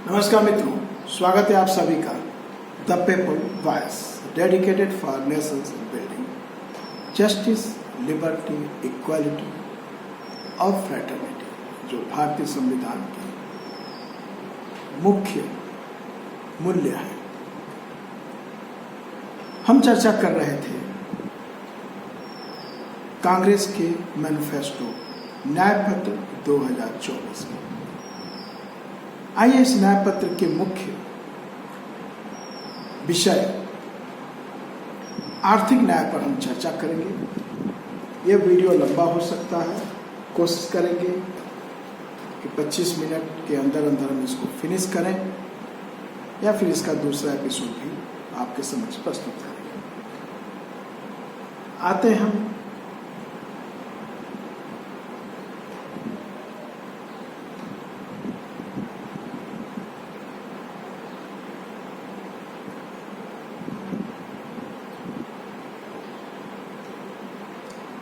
नमस्कार मित्रों, स्वागत है आप सभी का the people voice dedicated for Nations building justice, liberty, equality और फ्रेटर्निटी, जो भारतीय संविधान के मुख्य मूल्य है। हम चर्चा कर रहे थे कांग्रेस के मैनिफेस्टो न्याय पत्र 2024 में। आइए इस न्याय पत्र के मुख्य विषय आर्थिक न्याय पर हम चर्चा करेंगे। यह वीडियो लंबा हो सकता है, कोशिश करेंगे कि 25 मिनट के अंदर हम इसको फिनिश करें या फिर इसका दूसरा एपिसोड भी आपके समक्ष प्रस्तुत करेंगे। आते हैं हम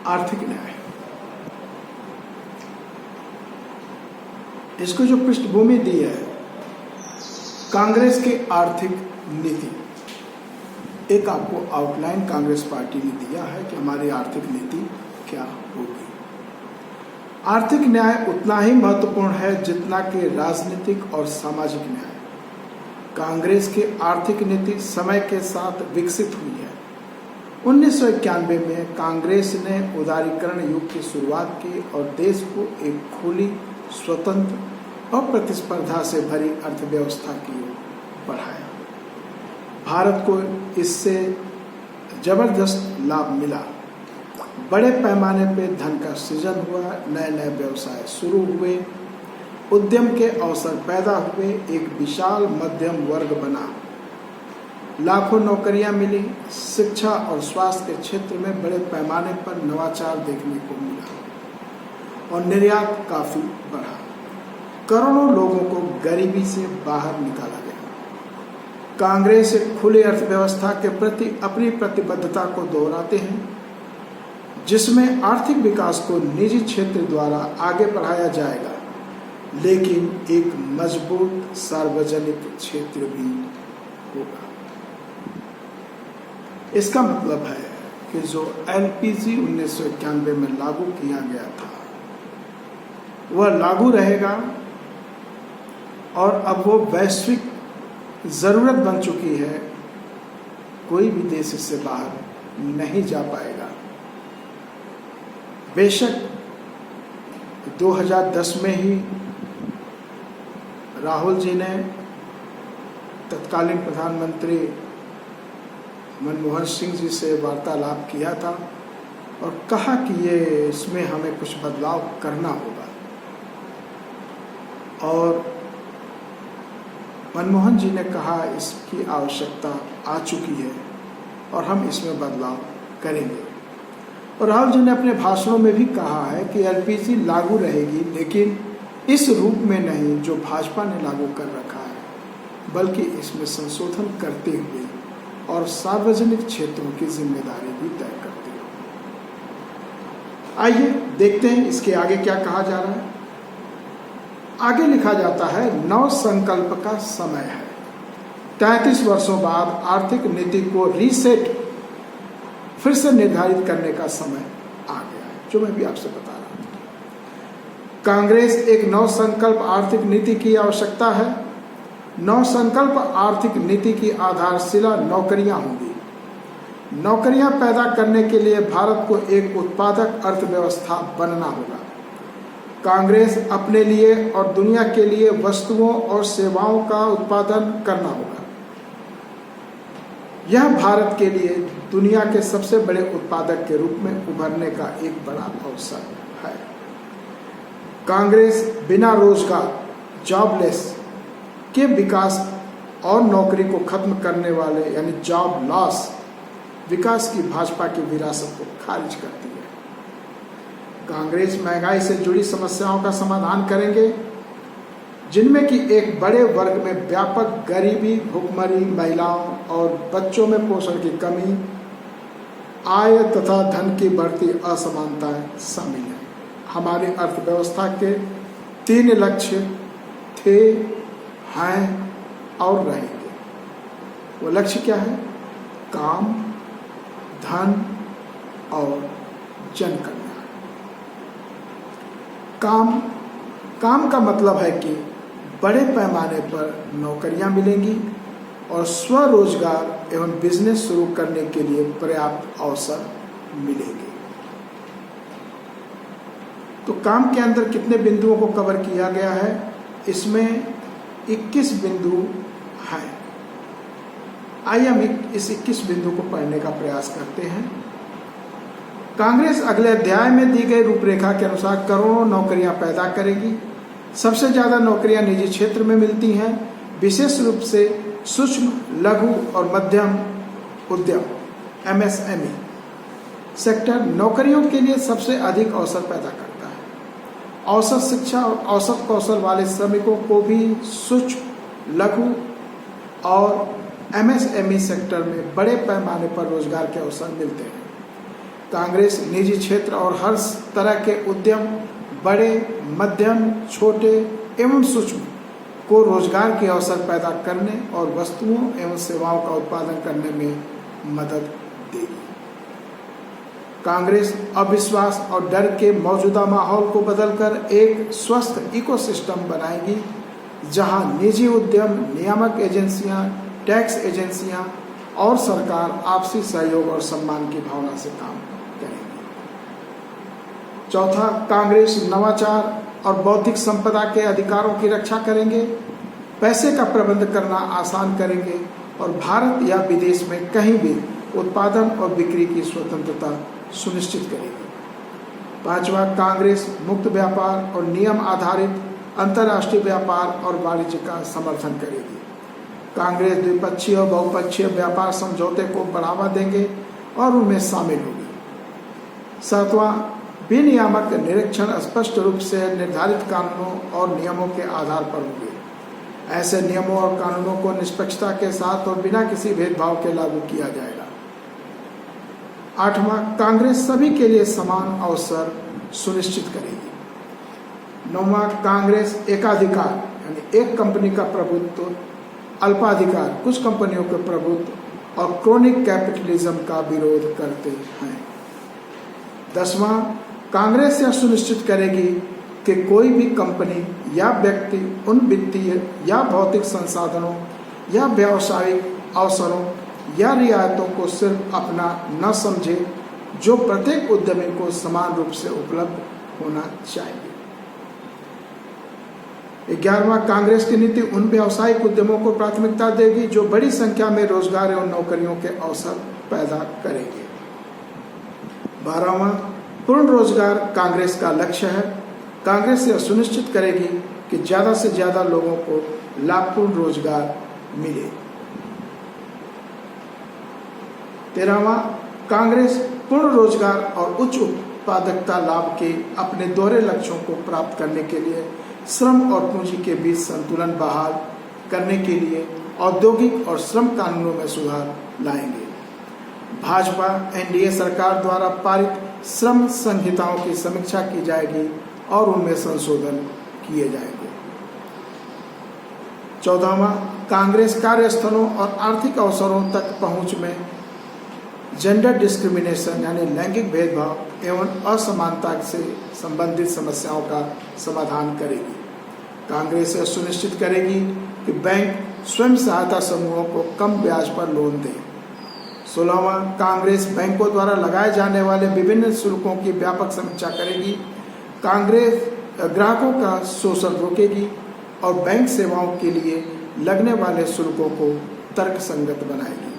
आर्थिक न्याय। इसको जो पृष्ठभूमि दी है कांग्रेस की आर्थिक नीति, एक आपको आउटलाइन कांग्रेस पार्टी ने दिया है कि हमारी आर्थिक नीति क्या होगी। आर्थिक न्याय उतना ही महत्वपूर्ण है जितना कि राजनीतिक और सामाजिक न्याय। कांग्रेस की आर्थिक नीति समय के साथ विकसित हुई है। 1991 में कांग्रेस ने उदारीकरण युग की शुरुआत की और देश को एक खुली, स्वतंत्र और प्रतिस्पर्धा से भरी अर्थव्यवस्था की ओर बढ़ाया। भारत को इससे जबरदस्त लाभ मिला। बड़े पैमाने पर धन का सृजन हुआ, नए नए व्यवसाय शुरू हुए, उद्यम के अवसर पैदा हुए, एक विशाल मध्यम वर्ग बना, लाखों नौकरियां मिली, शिक्षा और स्वास्थ्य के क्षेत्र में बड़े पैमाने पर नवाचार देखने को मिला और निर्यात काफी बढ़ा। करोड़ों लोगों को गरीबी से बाहर निकाला गया। कांग्रेस एक खुली अर्थव्यवस्था के प्रति अपनी प्रतिबद्धता को दोहराते हैं, जिसमें आर्थिक विकास को निजी क्षेत्र द्वारा आगे बढ़ाया जाएगा, लेकिन एक मजबूत सार्वजनिक क्षेत्र भी होगा। इसका मतलब है कि जो एलपीजी 1991 में लागू किया गया था वह लागू रहेगा और अब वो वैश्विक जरूरत बन चुकी है। कोई भी देश इससे बाहर नहीं जा पाएगा। बेशक 2010 में ही राहुल जी ने तत्कालीन प्रधानमंत्री मनमोहन सिंह जी से वार्तालाप किया था और कहा कि ये इसमें हमें कुछ बदलाव करना होगा, और मनमोहन जी ने कहा इसकी आवश्यकता आ चुकी है और हम इसमें बदलाव करेंगे। और राहुल जी ने अपने भाषणों में भी कहा है कि एलपीजी लागू रहेगी, लेकिन इस रूप में नहीं जो भाजपा ने लागू कर रखा है, बल्कि इसमें संशोधन करते हुए और सार्वजनिक क्षेत्रों की जिम्मेदारी भी तय करते हैं। आइए देखते हैं इसके आगे क्या कहा जा रहा है। आगे लिखा जाता है, नव संकल्प का समय है। 33 वर्षों बाद आर्थिक नीति को रीसेट, फिर से निर्धारित करने का समय आ गया है, जो मैं भी आपसे बता रहा था। कांग्रेस एक नव संकल्प आर्थिक नीति की आवश्यकता है। नव संकल्प आर्थिक नीति की आधारशिला नौकरियां होंगी। नौकरियां पैदा करने के लिए भारत को एक उत्पादक अर्थव्यवस्था बनना होगा। कांग्रेस अपने लिए और दुनिया के लिए वस्तुओं और सेवाओं का उत्पादन करना होगा। यह भारत के लिए दुनिया के सबसे बड़े उत्पादक के रूप में उभरने का एक बड़ा अवसर है। कांग्रेस बिना रोजगार, जॉबलेस के विकास और नौकरी को खत्म करने वाले यानी जॉब लॉस विकास की भाजपा की विरासत को खारिज करती है। कांग्रेस महंगाई से जुड़ी समस्याओं का समाधान करेंगे, जिनमें कि एक बड़े वर्ग में व्यापक गरीबी, भुखमरी, महिलाओं और बच्चों में पोषण की कमी, आय तथा धन की बढ़ती असमानताएं शामिल हैं। हमारी अर्थव्यवस्था के 3 लक्ष्य थे: हैं और रहेंगे। वो लक्ष्य क्या है? काम, धन और जन कल्याण। काम का मतलब है कि बड़े पैमाने पर नौकरियां मिलेंगी और स्वरोजगार एवं बिजनेस शुरू करने के लिए पर्याप्त अवसर मिलेंगे। तो काम के अंदर कितने बिंदुओं को कवर किया गया है? इसमें 21 बिंदु हैं। आइए हम इस 21 बिंदु को पढ़ने का प्रयास करते हैं। कांग्रेस अगले अध्याय में दी गई रूपरेखा के अनुसार करोड़ों नौकरियां पैदा करेगी। सबसे ज्यादा नौकरियां निजी क्षेत्र में मिलती हैं, विशेष रूप से सूक्ष्म, लघु और मध्यम उद्यम MSME सेक्टर नौकरियों के लिए सबसे अधिक अवसर पैदा करता है। औसत शिक्षा और औसत कौशल वाले श्रमिकों को भी सूक्ष्म, लघु और MSME सेक्टर में बड़े पैमाने पर रोजगार के अवसर मिलते हैं। कांग्रेस निजी क्षेत्र और हर तरह के उद्यम, बड़े, मध्यम, छोटे एवं सूक्ष्म को रोजगार के अवसर पैदा करने और वस्तुओं एवं सेवाओं का उत्पादन करने में मदद देगी। कांग्रेस अविश्वास और डर के मौजूदा माहौल को बदलकर एक स्वस्थ इकोसिस्टम बनाएगी, जहां निजी उद्यम, नियामक एजेंसियां, टैक्स एजेंसियां और सरकार आपसी सहयोग और सम्मान की भावना से काम करेंगी। चौथा, कांग्रेस नवाचार और बौद्धिक संपदा के अधिकारों की रक्षा करेंगे, पैसे का प्रबंध करना आसान करेंगे और भारत या विदेश में कहीं भी उत्पादन और बिक्री की स्वतंत्रता सुनिश्चित करेगी। पांचवा, कांग्रेस मुक्त व्यापार और नियम आधारित अंतर्राष्ट्रीय व्यापार और वाणिज्य का समर्थन करेगी। कांग्रेस द्विपक्षीय और बहुपक्षीय व्यापार समझौते को बढ़ावा देंगे और उनमें शामिल होगी। सातवां, विनियामक निरीक्षण स्पष्ट रूप से निर्धारित कानूनों और नियमों के आधार पर होंगे। ऐसे नियमों और कानूनों को निष्पक्षता के साथ और बिना किसी भेदभाव के लागू किया जाएगा। आठवां, कांग्रेस सभी के लिए समान अवसर सुनिश्चित करेगी। नौवां, कांग्रेस एकाधिकार यानी एक कंपनी का प्रभुत्व, अल्पाधिकार कुछ कंपनियों के प्रभुत्व और क्रोनिक कैपिटलिज्म का विरोध करते हैं। 10वां, कांग्रेस यह सुनिश्चित करेगी कि कोई भी कंपनी या व्यक्ति उन वित्तीय या भौतिक संसाधनों या व्यावसायिक अवसरों या रियायतों को सिर्फ अपना न समझे जो प्रत्येक उद्यमी को समान रूप से उपलब्ध होना चाहिए। 11वां, कांग्रेस की नीति उन व्यावसायिक उद्यमों को प्राथमिकता देगी जो बड़ी संख्या में रोजगार एवं नौकरियों के अवसर पैदा करेंगे। 12वां, पूर्ण रोजगार कांग्रेस का लक्ष्य है। कांग्रेस यह सुनिश्चित करेगी कि ज्यादा से ज्यादा लोगों को लाभपूर्ण रोजगार मिले। 13वां, कांग्रेस पूर्ण रोजगार और उच्च उत्पादकता लाभ के अपने दोहरे लक्ष्यों को प्राप्त करने के लिए श्रम और पूंजी के बीच संतुलन बहाल करने के लिए औद्योगिक और श्रम कानूनों में सुधार लाएंगे। भाजपा NDA सरकार द्वारा पारित श्रम संहिताओं की समीक्षा की जाएगी और उनमें संशोधन किए जाएंगे। 14वां, कांग्रेस कार्यस्थलों और आर्थिक अवसरों तक पहुंच में जेंडर डिस्क्रिमिनेशन यानी लैंगिक भेदभाव एवं असमानता से संबंधित समस्याओं का समाधान करेगी। कांग्रेस यह सुनिश्चित करेगी कि बैंक स्वयं सहायता समूहों को कम ब्याज पर लोन दें। 16वां, कांग्रेस बैंकों द्वारा लगाए जाने वाले विभिन्न शुल्कों की व्यापक समीक्षा करेगी। कांग्रेस ग्राहकों का शोषण रोकेगी और बैंक सेवाओं के लिए लगने वाले शुल्कों को तर्कसंगत बनाएगी।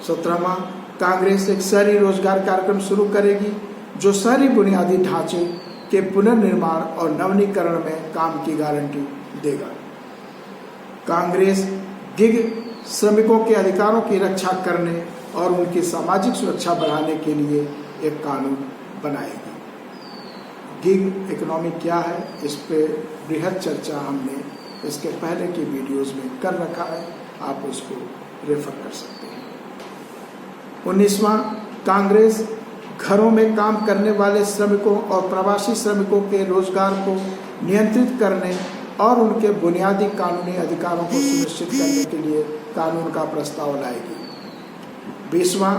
17वां, कांग्रेस एक शहरी रोजगार कार्यक्रम शुरू करेगी जो शहरी बुनियादी ढांचे के पुनर्निर्माण और नवीनीकरण में काम की गारंटी देगा। कांग्रेस गिग श्रमिकों के अधिकारों की रक्षा करने और उनकी सामाजिक सुरक्षा बढ़ाने के लिए एक कानून बनाएगी। गिग इकोनॉमी क्या है, इस पे बृहद चर्चा हमने इसके पहले की वीडियोस में कर रखा है, आप उसको रेफर कर सकते हैं। 19वां, कांग्रेस घरों में काम करने वाले श्रमिकों और प्रवासी श्रमिकों के रोजगार को नियंत्रित करने और उनके बुनियादी कानूनी अधिकारों को सुनिश्चित करने के लिए कानून का प्रस्ताव लाएगी। 20वां,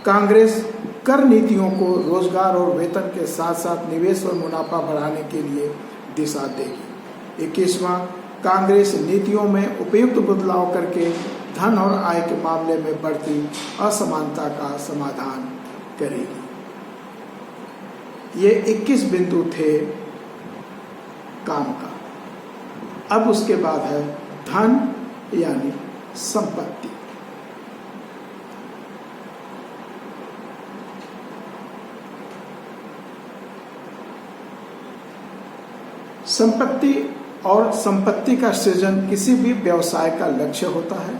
कांग्रेस कर नीतियों को रोजगार और वेतन के साथ साथ निवेश और मुनाफा बढ़ाने के लिए दिशा देगी। 21वां, कांग्रेस नीतियों में उपयुक्त बदलाव करके धन और आय के मामले में बढ़ती असमानता का समाधान करेगी। ये 21 बिंदु थे काम का। अब उसके बाद है धन यानी संपत्ति। संपत्ति और संपत्ति का सृजन किसी भी व्यवसाय का लक्ष्य होता है।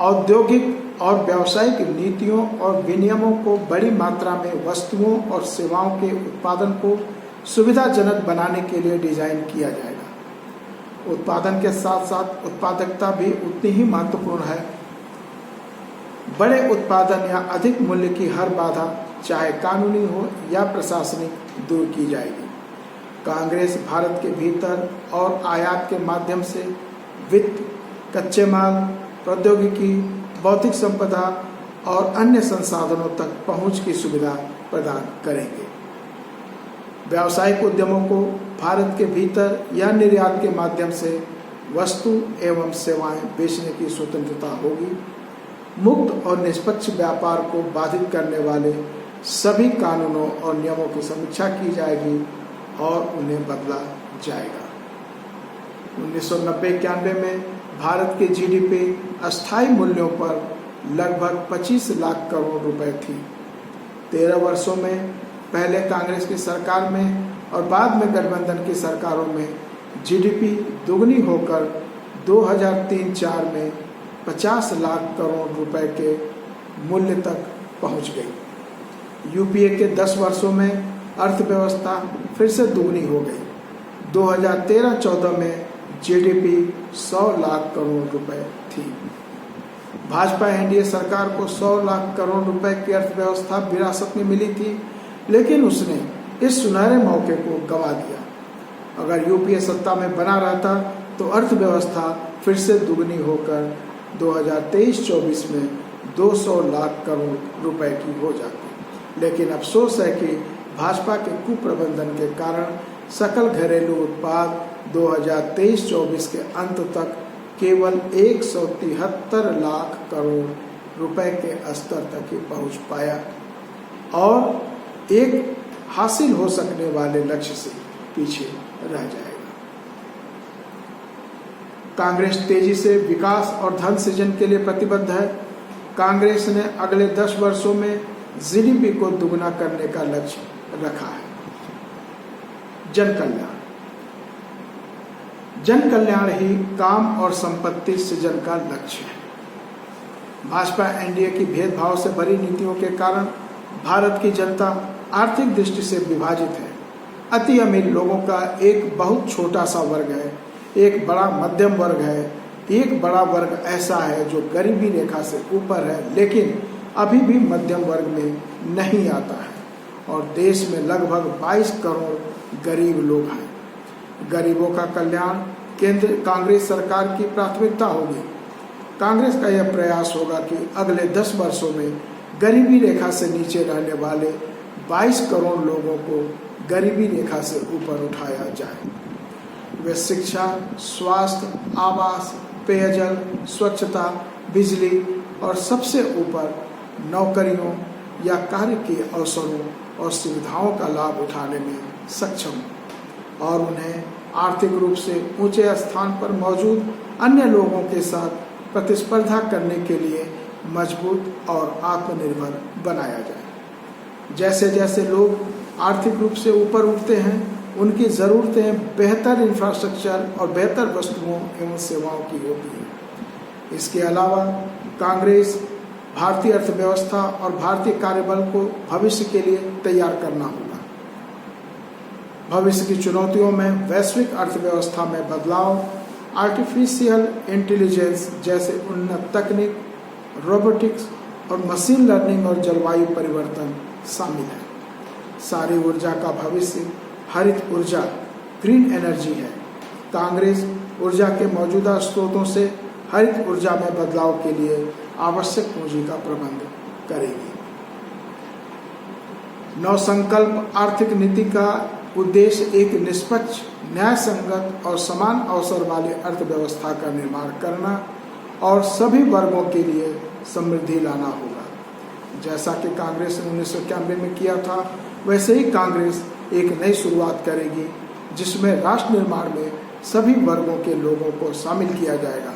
औद्योगिक और व्यावसायिक नीतियों और विनियमों को बड़ी मात्रा में वस्तुओं और सेवाओं के उत्पादन को सुविधाजनक बनाने के लिए डिजाइन किया जाएगा। उत्पादन के साथ साथ उत्पादकता भी उतनी ही महत्वपूर्ण है। बड़े उत्पादन या अधिक मूल्य की हर बाधा, चाहे कानूनी हो या प्रशासनिक, दूर की जाएगी। कांग्रेस भारत के भीतर और आयात के माध्यम से वित्त, कच्चे माल, प्रौद्योगिकी, बौद्धिक संपदा और अन्य संसाधनों तक पहुंच की सुविधा प्रदान करेंगे। व्यावसायिक उद्यमों को भारत के भीतर या निर्यात के माध्यम से वस्तु एवं सेवाएं बेचने की स्वतंत्रता होगी। मुक्त और निष्पक्ष व्यापार को बाधित करने वाले सभी कानूनों और नियमों की समीक्षा की जाएगी और उन्हें बदला जाएगा। 1990-91 में भारत के जीडीपी अस्थायी मूल्यों पर लगभग 25 लाख करोड़ रुपए थी। 13 वर्षों में पहले कांग्रेस की सरकार में और बाद में गठबंधन की सरकारों में जीडीपी दुगनी होकर 2003-04 में 50 लाख करोड़ रुपए के मूल्य तक पहुंच गई। यूपीए के 10 वर्षों में अर्थव्यवस्था फिर से दुगनी हो गई। 2013-14 में जीडीपी 100 लाख करोड़ रुपए थी। भाजपा एनडीए सरकार को 100 लाख करोड़ रुपए की अर्थव्यवस्था विरासत में मिली थी, लेकिन उसने इस सुनहरे मौके को गंवा दिया। अगर यूपीए सत्ता में बना रहता तो अर्थव्यवस्था फिर से दुगनी होकर 2023-24 में 200 लाख करोड़ रुपए की हो जाती। लेकिन अफसोस है कि भाजपा के कुप्रबंधन के कारण सकल घरेलू उत्पाद 2023-24 के अंत तक केवल 173 लाख करोड़ रुपए के स्तर तक ही पहुंच पाया और एक हासिल हो सकने वाले लक्ष्य से पीछे रह जाएगा। कांग्रेस तेजी से विकास और धन सृजन के लिए प्रतिबद्ध है। कांग्रेस ने अगले 10 वर्षों में जीडीपी को दुगना करने का लक्ष्य रखा है। जन कल्याण। जन कल्याण ही काम और संपत्ति सृजन का लक्ष्य है। भाजपा एनडीए की भेदभाव से भरी नीतियों के कारण भारत की जनता आर्थिक दृष्टि से विभाजित है। अति अमीर लोगों का एक बहुत छोटा सा वर्ग है, एक बड़ा मध्यम वर्ग है, एक बड़ा वर्ग ऐसा है जो गरीबी रेखा से ऊपर है लेकिन अभी भी मध्यम वर्ग में नहीं आता है, और देश में लगभग 22 करोड़ गरीब लोग हैं। गरीबों का कल्याण केंद्र कांग्रेस सरकार की प्राथमिकता होगी। कांग्रेस का यह प्रयास होगा कि अगले 10 वर्षों में गरीबी रेखा से नीचे रहने वाले 22 करोड़ लोगों को गरीबी रेखा से ऊपर उठाया जाए। वे शिक्षा, स्वास्थ्य, आवास, पेयजल, स्वच्छता, बिजली और सबसे ऊपर नौकरियों या कार्य के अवसरों और सुविधाओं का लाभ उठाने में सक्षम और उन्हें आर्थिक रूप से ऊंचे स्थान पर मौजूद अन्य लोगों के साथ प्रतिस्पर्धा करने के लिए मजबूत और आत्मनिर्भर बनाया जाए। जैसे जैसे लोग आर्थिक रूप से ऊपर उठते हैं, उनकी ज़रूरतें बेहतर इंफ्रास्ट्रक्चर और बेहतर वस्तुओं एवं सेवाओं की होती हैं। इसके अलावा कांग्रेस भारतीय अर्थव्यवस्था और भारतीय कार्यबल को भविष्य के लिए तैयार करना होगा। भविष्य की चुनौतियों में वैश्विक अर्थव्यवस्था में बदलाव, आर्टिफिशियल इंटेलिजेंस जैसे उन्नत तकनीक, रोबोटिक्स और मशीन लर्निंग और जलवायु परिवर्तन शामिल है। सारी ऊर्जा का भविष्य हरित ऊर्जा, ग्रीन एनर्जी है। कांग्रेस ऊर्जा के मौजूदा स्रोतों से हरित ऊर्जा में बदलाव के लिए आवश्यक पूंजी का प्रबंध करेगी। नवसंकल्प आर्थिक नीति का उद्देश्य एक निष्पक्ष, न्याय संगत और समान अवसर वाली अर्थव्यवस्था का निर्माण करना और सभी वर्गों के लिए समृद्धि लाना होगा। जैसा कि कांग्रेस ने 1991 में किया था, वैसे ही कांग्रेस एक नई शुरुआत करेगी जिसमें राष्ट्र निर्माण में सभी वर्गों के लोगों को शामिल किया जाएगा।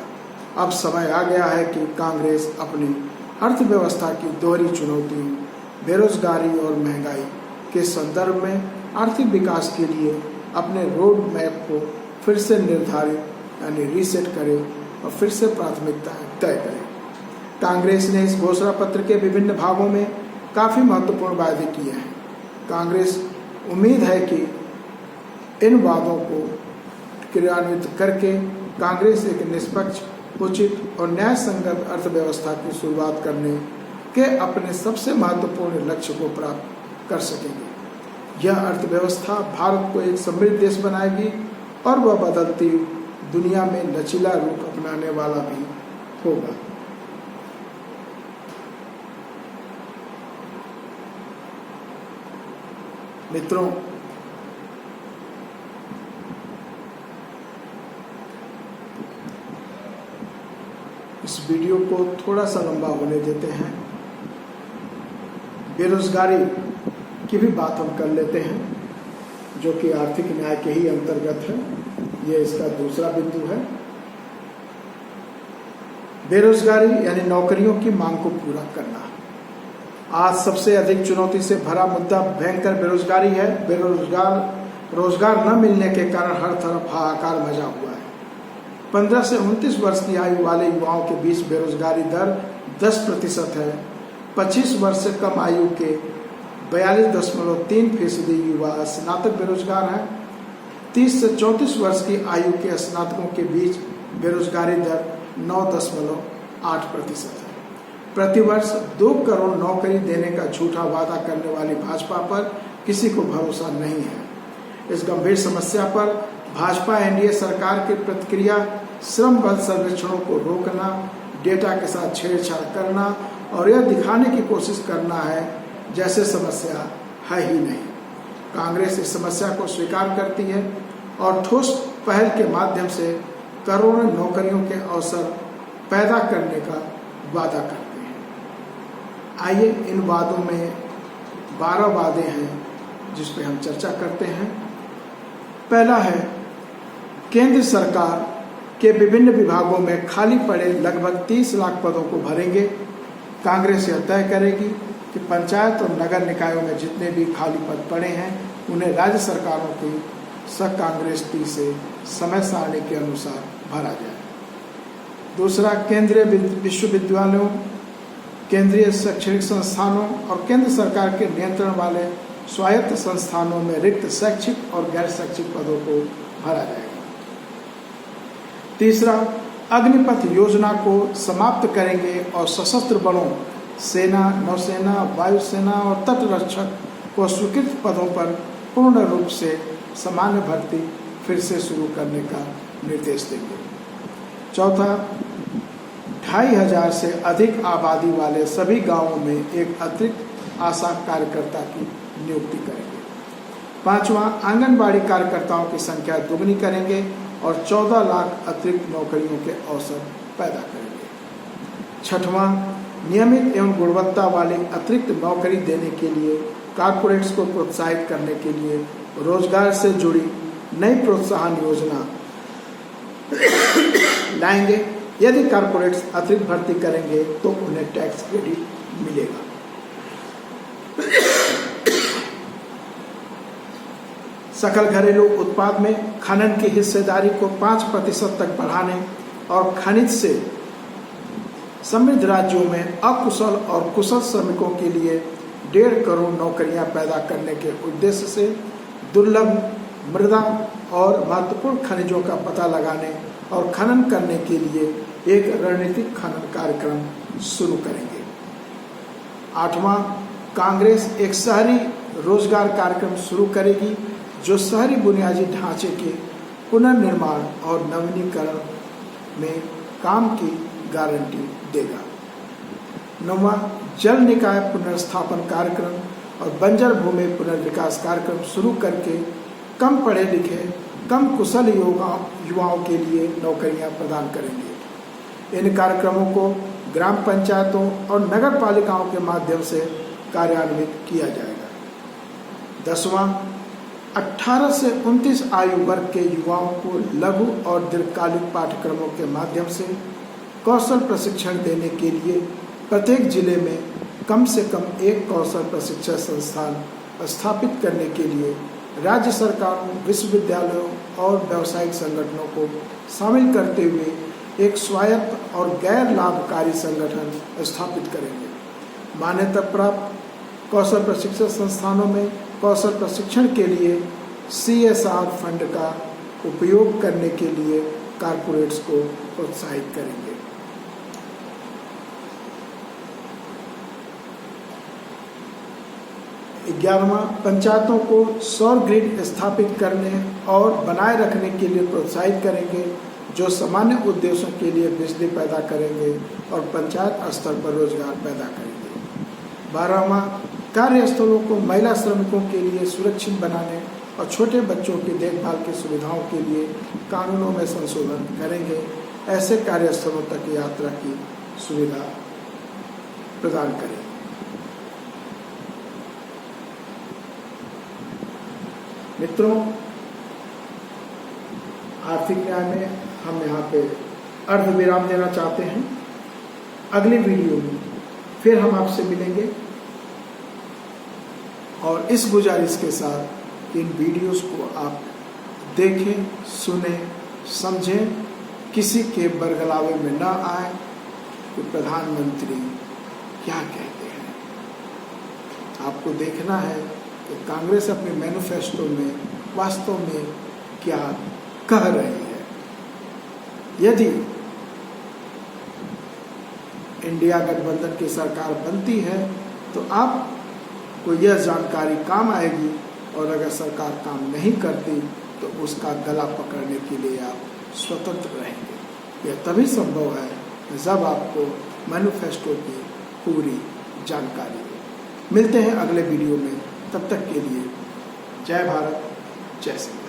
अब समय आ गया है कि कांग्रेस अपनी अर्थव्यवस्था की दोहरी चुनौतियों, बेरोजगारी और महंगाई के संदर्भ में आर्थिक विकास के लिए अपने रोड मैप को फिर से निर्धारित यानी रीसेट करे और फिर से प्राथमिकताएं तय करे। कांग्रेस ने इस घोषणा पत्र के विभिन्न भागों में काफी महत्वपूर्ण वादे किए हैं। कांग्रेस उम्मीद है कि इन वादों को क्रियान्वित करके कांग्रेस एक निष्पक्ष, उचित और न्याय संगत अर्थव्यवस्था की शुरुआत करने के अपने सबसे महत्वपूर्ण लक्ष्य को प्राप्त कर सकेंगे। यह अर्थव्यवस्था भारत को एक समृद्ध देश बनाएगी और वह बदलती दुनिया में लचीला रूप अपनाने वाला भी होगा। मित्रों, इस वीडियो को थोड़ा सा लंबा होने देते हैं। बेरोजगारी की भी बात हम कर लेते हैं, जो कि आर्थिक न्याय के ही अंतर्गत है। यह इसका दूसरा बिंदु है। बेरोजगारी यानी नौकरियों की मांग को पूरा करना। आज सबसे अधिक चुनौती से भरा मुद्दा भयंकर बेरोजगारी है। रोजगार न मिलने के कारण हर तरफ हाहाकार मचा हुआ है। 15 से 29 वर्ष की आयु वाले युवाओं के बीच बेरोजगारी दर 10% है। 25 वर्ष से कम आयु के 42.3% युवा स्नातक बेरोजगार हैं। 30 से 34 वर्ष की आयु के स्नातकों के बीच बेरोजगारी दर 9.8% है। प्रतिवर्ष 2 करोड़ नौकरी देने का झूठा वादा करने वाली भाजपा पर किसी को भरोसा नहीं है। इस गंभीर समस्या पर भाजपा एनडीए सरकार की प्रतिक्रिया श्रम बल सर्वेक्षणों को रोकना, डेटा के साथ छेड़छाड़ करना और यह दिखाने की कोशिश करना है जैसे समस्या है ही नहीं। कांग्रेस इस समस्या को स्वीकार करती है और ठोस पहल के माध्यम से करोड़ों नौकरियों के अवसर पैदा करने का वादा करते हैं। आइए इन वादों में 12 वादे हैं जिस पे हम चर्चा करते हैं। पहला है, केंद्र सरकार के विभिन्न विभागों में खाली पड़े लगभग 30 लाख पदों को भरेंगे। कांग्रेस यह तय करेगी कि पंचायत और नगर निकायों में जितने भी खाली पद पड़े हैं उन्हें राज्य सरकारों की कांग्रेस से समय सारणी के अनुसार भरा जाए। दूसरा, केंद्रीय विश्वविद्यालयों, केंद्रीय शैक्षणिक संस्थानों और केंद्र सरकार के नियंत्रण वाले स्वायत्त संस्थानों में रिक्त शैक्षिक और गैर शैक्षिक पदों को भरा जाएगा। तीसरा, अग्निपथ योजना को समाप्त करेंगे और सशस्त्र बलों, सेना, नौसेना, वायुसेना और तट रक्षक को स्वीकृत पदों पर पूर्ण रूप से सामान्य भर्ती फिर से शुरू करने का निर्देश देंगे। चौथा, 2500 से अधिक आबादी वाले सभी गांवों में एक अतिरिक्त आशा कार्यकर्ता की नियुक्ति करेंगे। पांचवा, आंगनबाड़ी कार्यकर्ताओं की संख्या दुगनी करेंगे और 14 लाख अतिरिक्त नौकरियों के अवसर पैदा करेंगे। छठवां, नियमित एवं गुणवत्ता वाली अतिरिक्त नौकरी देने के लिए कारपोरेट्स को प्रोत्साहित करने के लिए रोजगार से जुड़ी नई प्रोत्साहन योजना लाएंगे। यदि कारपोरेट्स अतिरिक्त भर्ती करेंगे तो उन्हें टैक्स क्रेडिट मिलेगा। सकल घरेलू उत्पाद में खनन की हिस्सेदारी को 5% तक बढ़ाने और खनिज से समृद्ध राज्यों में अकुशल और कुशल श्रमिकों के लिए 1.5 करोड़ नौकरियां पैदा करने के उद्देश्य से दुर्लभ मृदा और महत्वपूर्ण खनिजों का पता लगाने और खनन करने के लिए एक रणनीतिक खनन कार्यक्रम शुरू करेंगे। आठवां, कांग्रेस एक शहरी रोजगार कार्यक्रम शुरू करेगी जो शहरी बुनियादी ढांचे के पुनर्निर्माण और नवीनीकरण में काम की गारंटी देगा। 9वां, जल निकाय पुनर्स्थापन कार्यक्रम और बंजर भूमि पुनर्विकास कार्यक्रम शुरू करके कम पढ़े लिखे, कम कुशल युवाओं के लिए नौकरियां प्रदान करेंगे। इन कार्यक्रमों को ग्राम पंचायतों और नगर पालिकाओं के माध्यम से कार्यान्वित किया जाएगा। 10वां, 18 से 29 आयु वर्ग के युवाओं को लघु और दीर्घकालिक पाठ्यक्रमों के माध्यम से कौशल प्रशिक्षण देने के लिए प्रत्येक जिले में कम से कम एक कौशल प्रशिक्षण संस्थान स्थापित करने के लिए राज्य सरकारों, विश्वविद्यालयों और व्यावसायिक संगठनों को शामिल करते हुए एक स्वायत्त और गैर लाभकारी संगठन स्थापित करेंगे। मान्यता प्राप्त कौशल प्रशिक्षण संस्थानों में कौशल प्रशिक्षण के लिए CSR फंड का उपयोग करने के लिए कारपोरेट्स को प्रोत्साहित करेंगे। 11वां, पंचायतों को सौर ग्रिड स्थापित करने और बनाए रखने के लिए प्रोत्साहित करेंगे, जो सामान्य उद्देश्यों के लिए बिजली पैदा करेंगे और पंचायत स्तर पर रोजगार पैदा करेंगे। 12वां, कार्यस्थलों को महिला श्रमिकों के लिए सुरक्षित बनाने और छोटे बच्चों की देखभाल की सुविधाओं के लिए कानूनों में संशोधन करेंगे। ऐसे कार्यस्थलों तक यात्रा की सुविधा प्रदान करेंगे। मित्रों, आर्थिक न्याय में हम यहाँ पे अर्धविराम देना चाहते हैं। अगली वीडियो में फिर हम आपसे मिलेंगे और इस गुजारिश के साथ कि इन वीडियोस को आप देखें, सुने, समझें, किसी के बरगलावे में न आए कि प्रधानमंत्री क्या कहते हैं। आपको देखना है कि कांग्रेस अपने मैनिफेस्टो में वास्तव में क्या कह रही है। यदि इंडिया गठबंधन की सरकार बनती है तो आपको यह जानकारी काम आएगी, और अगर सरकार काम नहीं करती तो उसका गला पकड़ने के लिए आप स्वतंत्र रहेंगे। यह तभी संभव है जब आपको मैनिफेस्टो की पूरी जानकारी हो। मिलते हैं अगले वीडियो में, तब तक के लिए जय भारत, जय श्री राम।